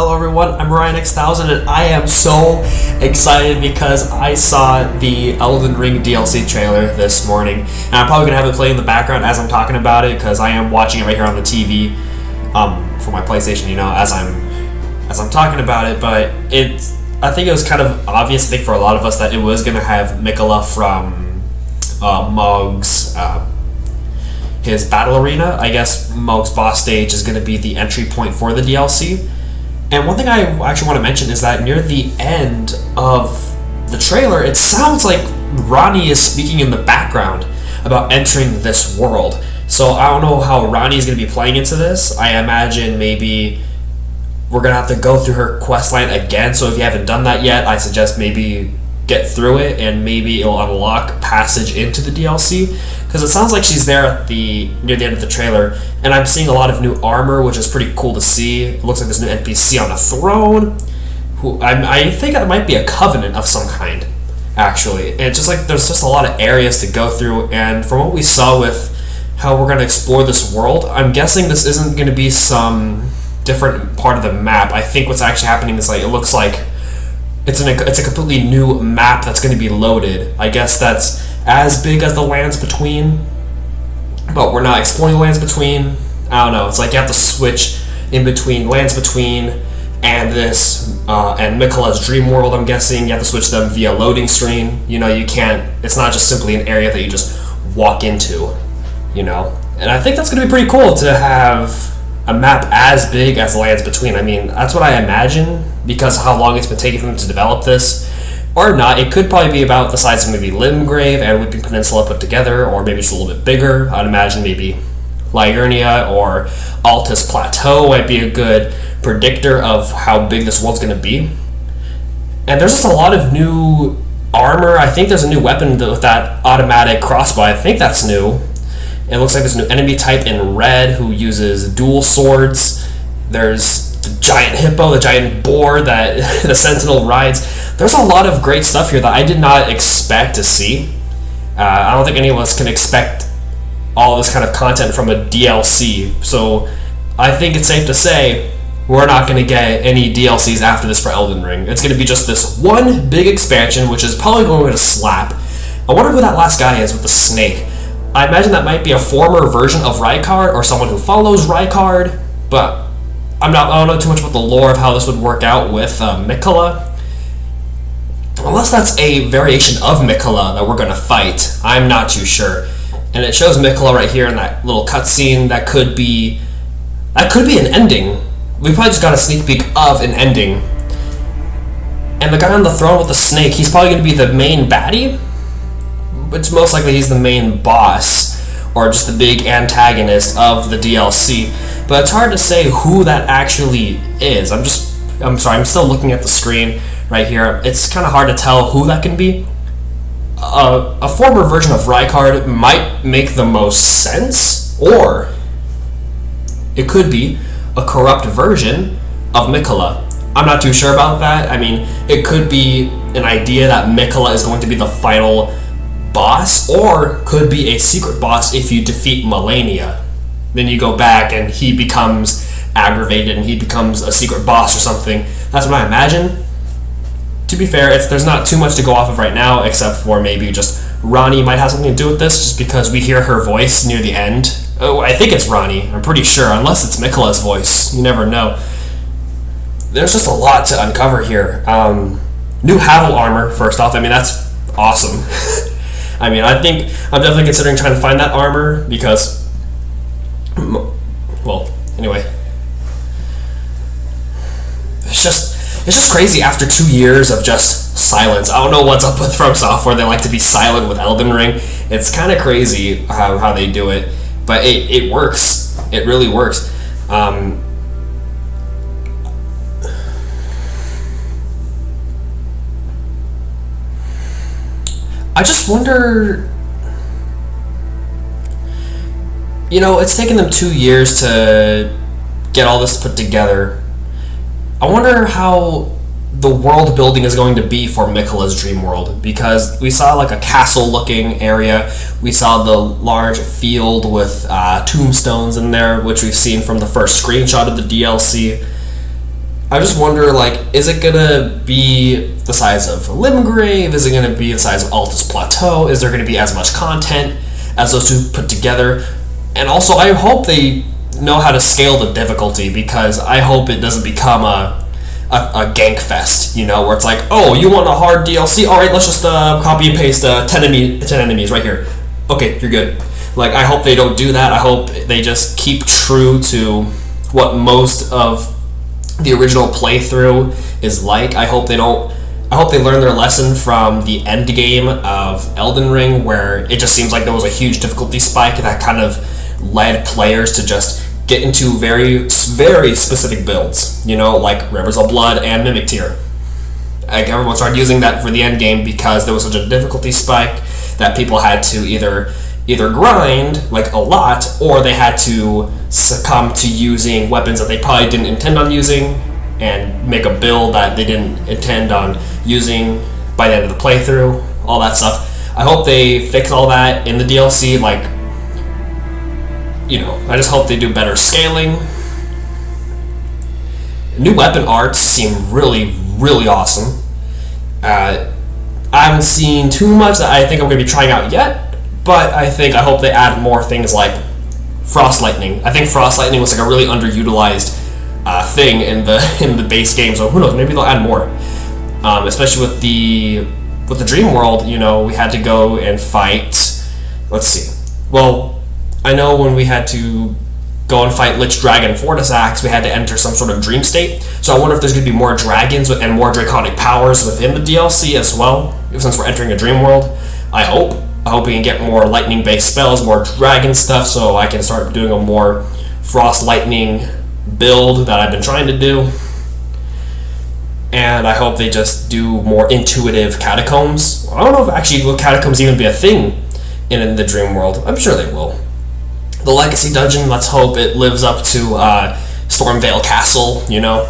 Hello everyone, I'm Ryan X1000 and I am so excited because I saw the Elden Ring DLC trailer this morning, and I'm probably going to have it play in the background as I'm talking about it because I am watching it right here on the TV for my PlayStation, as I'm talking about it. But I think it was kind of obvious, I think, for a lot of us that it was going to have Mikola from Mog's his battle arena. I guess Mog's boss stage is going to be the entry point for the DLC. And one thing I actually want to mention is that near the end of the trailer, it sounds like Ronnie is speaking in the background about entering this world. So I don't know how Ronnie is going to be playing into this. I imagine maybe we're going to have to go through her questline again. So if you haven't done that yet, I suggest maybe get through it and maybe it'll unlock passage into the DLC. Because it sounds like she's there at near the end of the trailer, and I'm seeing a lot of new armor, which is pretty cool to see. It looks like there's an new NPC on a throne, who I think it might be a covenant of some kind, actually. And it's just like there's just a lot of areas to go through, and from what we saw with how we're going to explore this world, I'm guessing this isn't going to be some different part of the map. I think what's actually happening is it looks like it's a completely new map that's going to be loaded. I guess that's as big as the lands between, but we're not exploring the lands between. I don't know. It's like you have to switch in between lands between and this and Mikola's dream world. I'm guessing you have to switch them via loading screen. You can't. It's not just simply an area that you just walk into. And I think that's going to be pretty cool to have a map as big as the lands between. I mean, that's what I imagine, because of how long it's been taking for them to develop this. Or not, it could probably be about the size of maybe Limgrave and Weeping Peninsula put together, or maybe just a little bit bigger. I'd imagine maybe Liurnia or Altus Plateau might be a good predictor of how big this world's going to be. And there's just a lot of new armor. I think there's a new weapon with that automatic crossbow. I think that's new. It looks like there's a new enemy type in red who uses dual swords. There's the giant hippo, the giant boar that the Sentinel rides. There's a lot of great stuff here that I did not expect to see. I don't think any of us can expect all this kind of content from a DLC. So I think it's safe to say we're not going to get any DLCs after this for Elden Ring. It's going to be just this one big expansion, which is probably going to slap. I wonder who that last guy is with the snake. I imagine that might be a former version of Rykard or someone who follows Rykard, but I don't know too much about the lore of how this would work out with Mikola. Unless that's a variation of Mikola that we're going to fight, I'm not too sure. And it shows Mikola right here in that little cutscene. That could be an ending. We probably just got a sneak peek of an ending. And the guy on the throne with the snake, he's probably going to be the main baddie. It's most likely he's the main boss, or just the big antagonist of the DLC. But it's hard to say who that actually is. I'm sorry, I'm still looking at the screen right here. It's kind of hard to tell who that can be. A former version of Rykard might make the most sense, or it could be a corrupt version of Mikola. I'm not too sure about that. I mean, it could be an idea that Mikola is going to be the final boss, or could be a secret boss if you defeat Malenia. Then you go back and he becomes aggravated and he becomes a secret boss or something. That's what I imagine. To be fair, there's not too much to go off of right now, except for maybe just Ronnie might have something to do with this, just because we hear her voice near the end. Oh, I think it's Ronnie, I'm pretty sure, unless it's Mikola's voice. You never know. There's just a lot to uncover here. New Havel armor, first off. I mean, that's awesome. I mean, I think I'm definitely considering trying to find that armor because, well, anyway, it's just crazy after 2 years of just silence. I don't know what's up with From Software. They like to be silent with Elden Ring. It's kind of crazy how they do it, but it works. It really works. I just wonder, it's taken them 2 years to get all this put together. I wonder how the world building is going to be for Mikola's dream world, because we saw like a castle looking area, we saw the large field with tombstones in there, which we've seen from the first screenshot of the DLC. I just wonder, like, is it gonna be the size of Limgrave? Is it gonna be the size of Altus Plateau? Is there gonna be as much content as those two put together? And also, I hope they know how to scale the difficulty, because I hope it doesn't become a gank fest, you know, where it's like, oh, you want a hard DLC? All right, let's just copy and paste 10 enemies right here. Okay, you're good. Like, I hope they don't do that. I hope they just keep true to what most of the original playthrough is like. I hope they learn their lesson from the end game of Elden Ring, where it just seems like there was a huge difficulty spike that kind of led players to just get into very, very specific builds, you know, like Rivers of Blood and Mimic Tier. Like, everyone started using that for the end game because there was such a difficulty spike that people had to either grind like a lot, or they had to succumb to using weapons that they probably didn't intend on using and make a build that they didn't intend on using by the end of the playthrough, all that stuff. I hope they fix all that in the DLC. Like, you know, I just hope they do better scaling. New weapon arts seem really, really awesome. I haven't seen too much that I think I'm going to be trying out yet, but I hope they add more things like Frost Lightning. I think Frost Lightning was like a really underutilized thing in the base game, so who knows, maybe they'll add more. Especially with the Dream World, you know, we had to go and fight, let's see, well, I know when we had to go and fight Lich Dragon Fortis Axe, we had to enter some sort of dream state. So I wonder if there's going to be more dragons and more draconic powers within the DLC as well, since we're entering a dream world. I hope we can get more lightning-based spells, more dragon stuff, so I can start doing a more Frost Lightning build that I've been trying to do. And I hope they just do more intuitive catacombs. I don't know if actually will catacombs even be a thing in the dream world. I'm sure they will. The Legacy Dungeon, let's hope it lives up to Stormvale Castle, you know.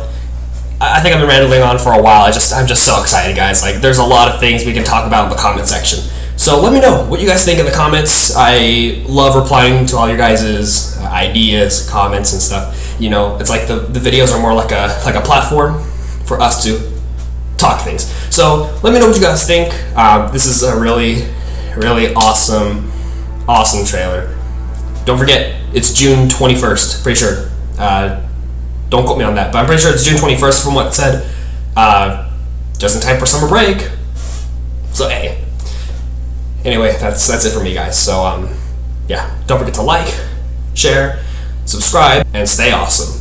I think I've been rambling on for a while. I'm just so excited, guys. Like, there's a lot of things we can talk about in the comment section. So let me know what you guys think in the comments. I love replying to all your guys' ideas, comments, and stuff. You know, it's like the videos are more like a platform for us to talk things. So let me know what you guys think. This is a really, really awesome trailer. Don't forget, it's June 21st, pretty sure. Don't quote me on that, but I'm pretty sure it's June 21st from what it said. Just in time for summer break. So, hey. Anyway, that's it for me, guys. So, yeah, don't forget to like, share, subscribe, and stay awesome.